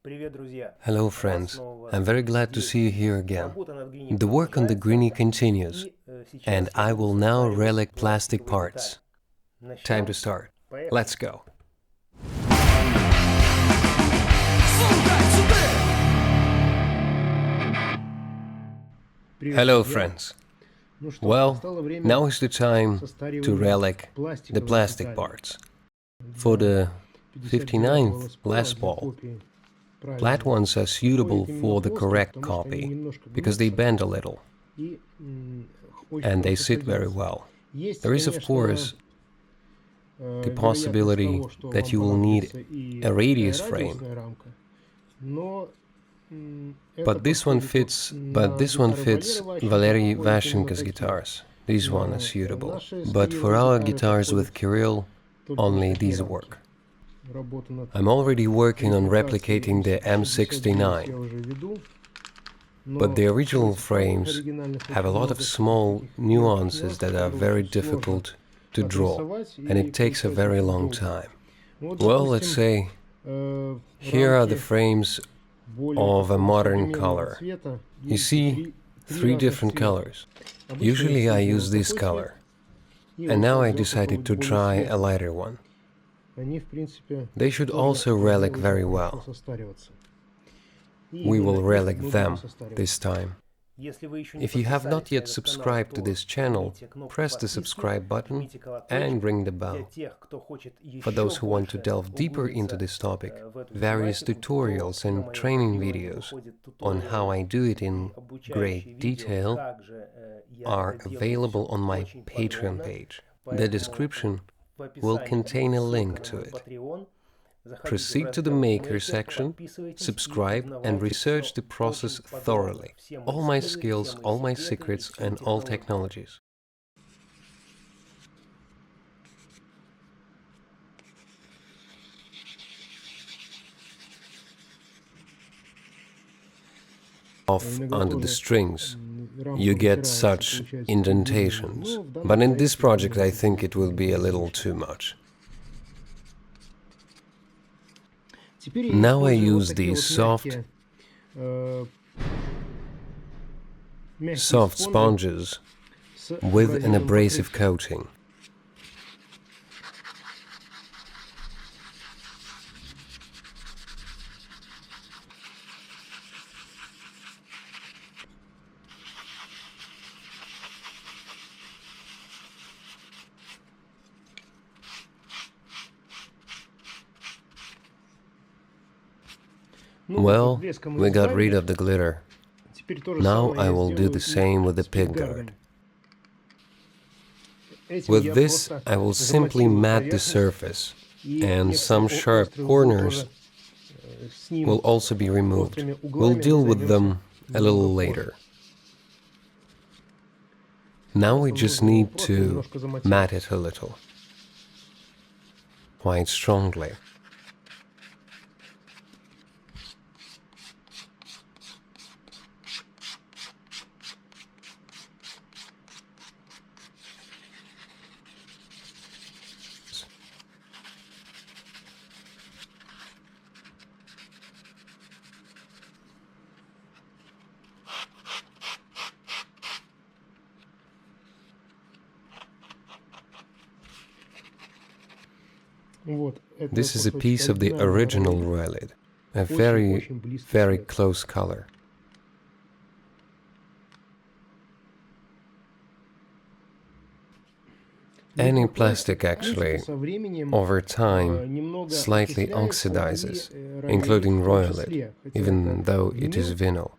Hello friends, I'm very glad to see you here again. The work on the Greenie continues, and I will now relic plastic parts. Time to start. Let's go. Hello friends. Well, now is the time to relic the plastic parts. For the 59th Les Paul, flat ones are suitable for the correct copy, because they bend a little, and they sit very well. There is, of course, the possibility that you will need a radius frame, but this one fits Valery Vashenka's guitars. These ones are suitable, but for our guitars with Kirill, only these work. I'm already working on replicating the M69, but the original frames have a lot of small nuances that are very difficult to draw, and it takes a very long time. Well, let's say, here are the frames of a modern color. You see, 3 different colors. Usually I use this color, and now I decided to try a lighter one. They should also relic very well. We will relic them this time. If you have not yet subscribed to this channel, press the subscribe button and ring the bell. For those who want to delve deeper into this topic, various tutorials and training videos on how I do it in great detail are available on my Patreon page. The description will contain a link to it. Proceed to the Maker section, subscribe and research the process thoroughly. All my skills, all my secrets and all technologies. Off under the strings, you get such indentations. But in this project I think it will be a little too much. Now I use these soft sponges with an abrasive coating. Well, we got rid of the glitter. Now I will do the same with the pickguard. With this, I will simply mat the surface, and some sharp corners will also be removed. We'll deal with them a little later. Now we just need to mat it a little, quite strongly. This is a piece of the original relic, a very, very close color. Any plastic actually, over time, slightly oxidizes, including royalite, even though it is vinyl.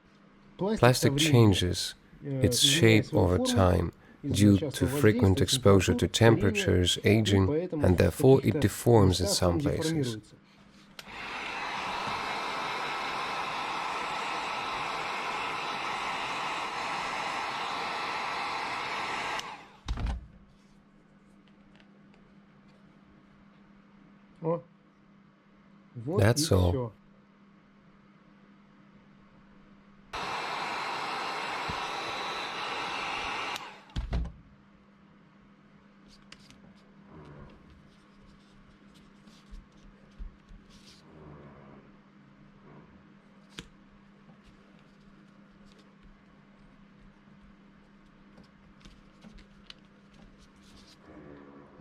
Plastic changes its shape over time due to frequent exposure to temperatures, aging, and therefore it deforms in some places. That's all.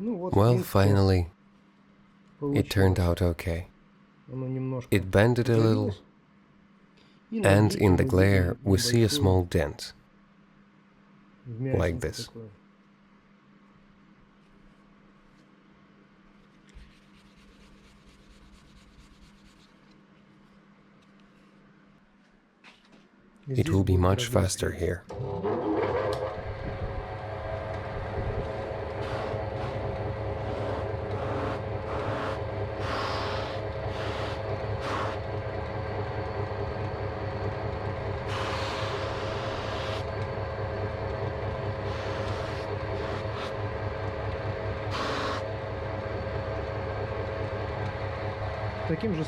Well, finally, it turned out okay. It bended a little, and in the glare we see a small dent, like this. It will be much faster here.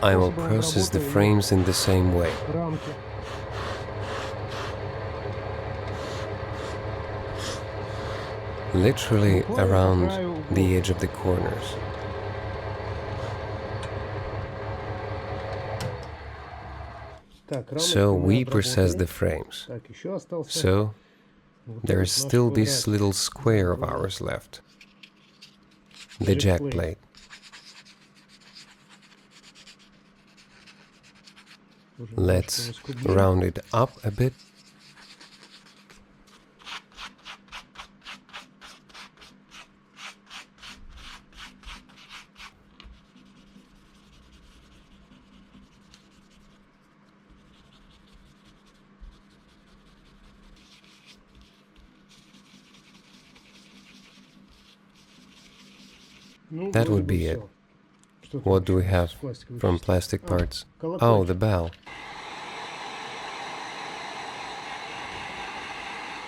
I will process the frames in the same way. Literally around the edge of the corners. So we process the frames. So there is still this little square of ours left. The jack plate. Let's round it up a bit. That would be it. What do we have from plastic parts? Oh, the bell.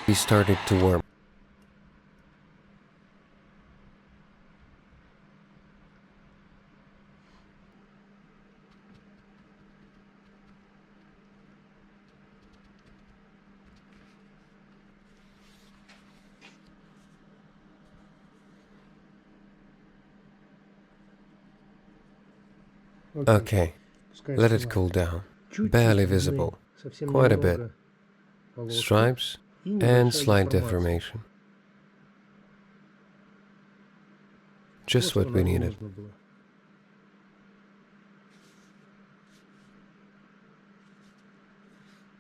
We started to warm. Okay, let it cool down. Barely visible. Quite a bit. Stripes and slight deformation. Just what we needed.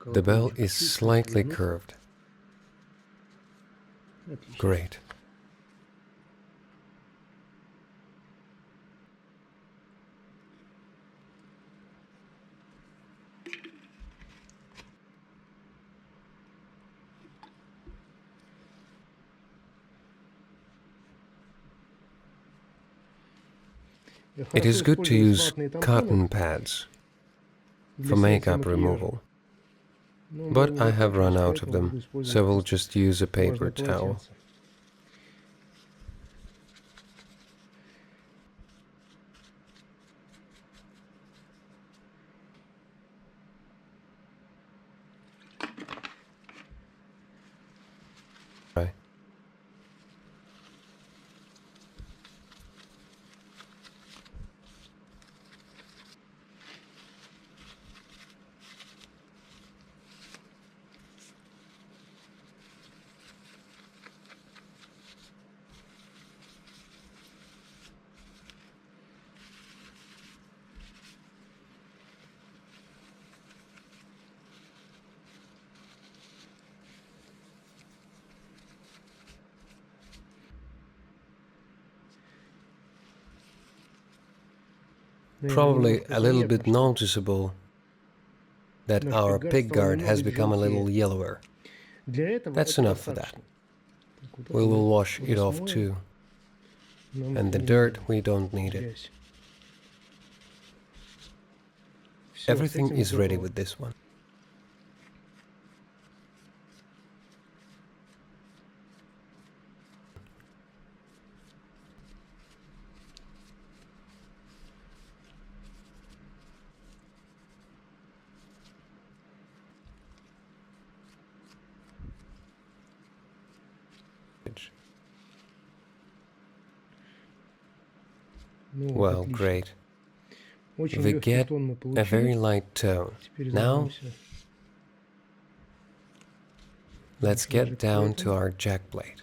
The bell is slightly curved. Great. It is good to use cotton pads for makeup removal, but I have run out of them, so we'll just use a paper towel. Right. Probably a little bit noticeable that our pickguard has become a little yellower. That's enough for that. We will wash it off too. And the dirt, we don't need it. Everything is ready with this one. Well, great. We get a very light tone. Now, let's get down to our jack plate.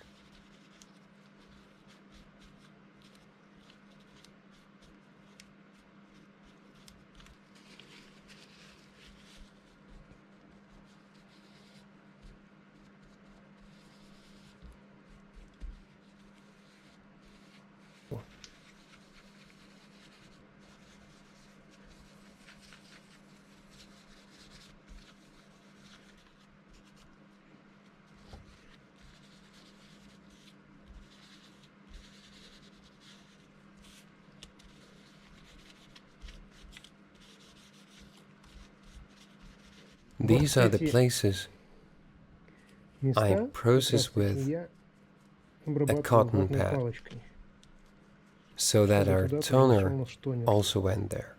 These are the places I process with a cotton pad, so that our toner also went there.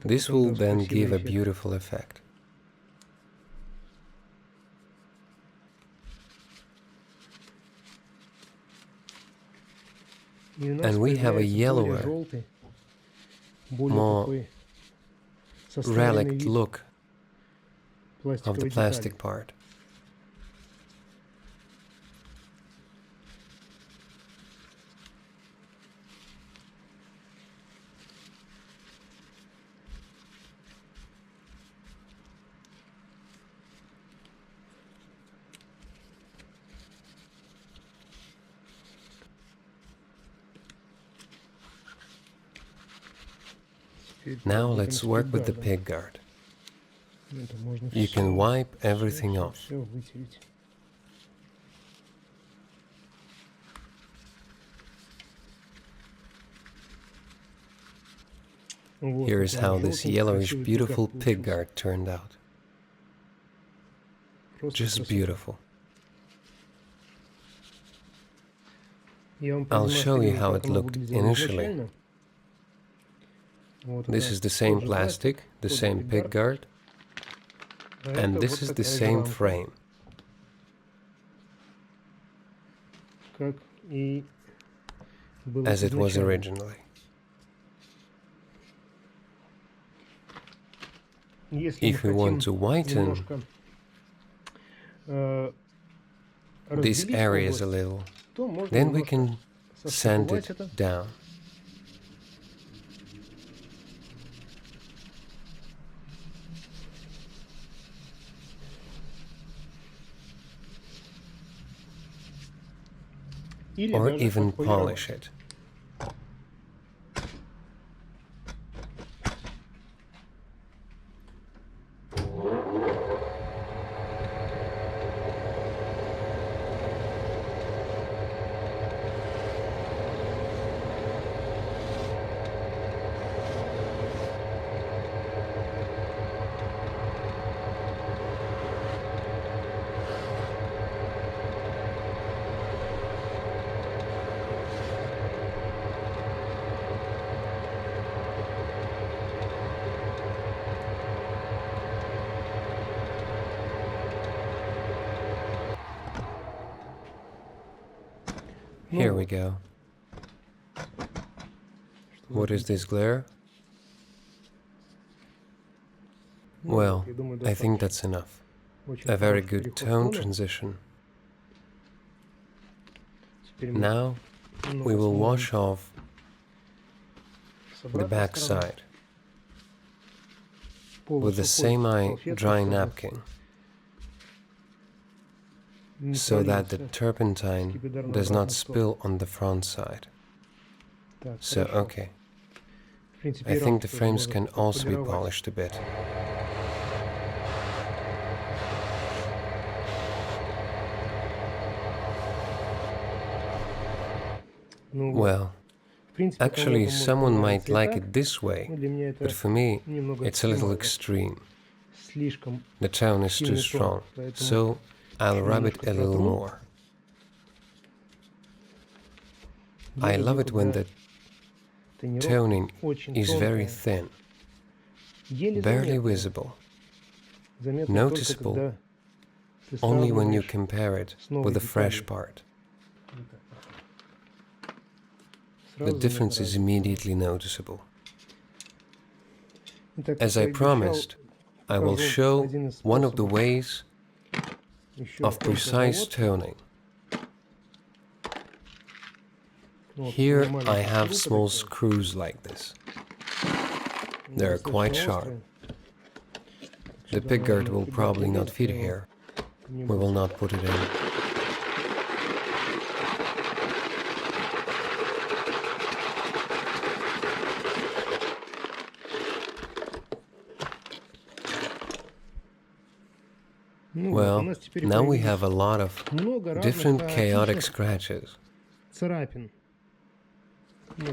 This will then give a beautiful effect. And we have a yellower, more relic look of the plastic part. Now let's work with the pig guard. You can wipe everything off. Here is how this yellowish beautiful pig guard turned out. Just beautiful. I'll show you how it looked initially. This is the same plastic, the same pig guard, and this is the same frame. As it was originally. If we want to whiten these areas a little, then we can sand it down. Or even polish it. Here we go. What is this glare? Well, I think that's enough. A very good tone transition. Now we will wash off the back side with the same dry napkin, so that the turpentine does not spill on the front side. So, okay. I think the frames can also be polished a bit. Well, actually someone might like it this way, but for me it's a little extreme. The tone is too strong, so I'll rub it a little more. I love it when the toning is very thin, barely visible, noticeable only when you compare it with the fresh part. The difference is immediately noticeable. As I promised, I will show one of the ways of precise toning. Here I have small screws like this. They are quite sharp. The pig guard will probably not fit here. We will not put it in. Well, now we have a lot of different chaotic scratches.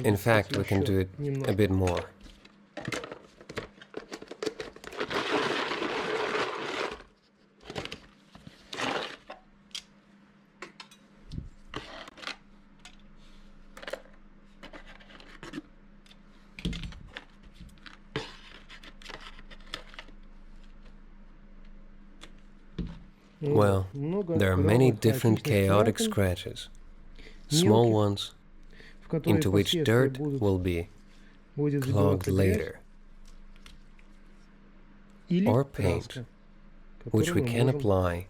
In fact, we can do it a bit more. Well, there are many different chaotic scratches, small ones, into which dirt will be clogged later, or paint, which we can apply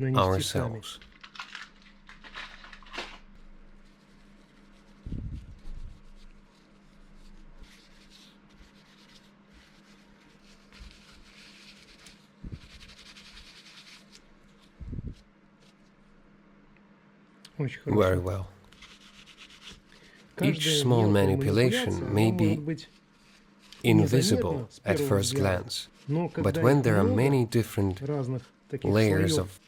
ourselves. Very well. Each small manipulation may be invisible at first glance, but when there are many different layers of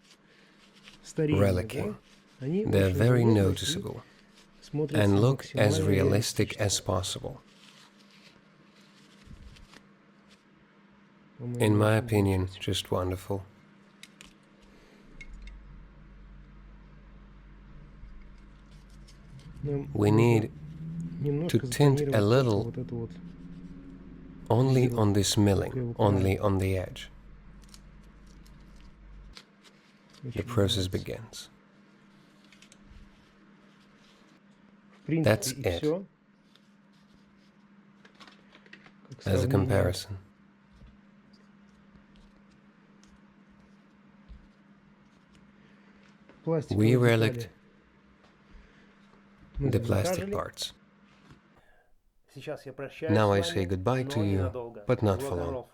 relicing, they're very noticeable and look as realistic as possible. In my opinion, just wonderful. We need to tint a little only on this milling, only on the edge. The process begins. That's it. As a comparison. We relicked the plastic parts. Now I say goodbye to you, but not for long.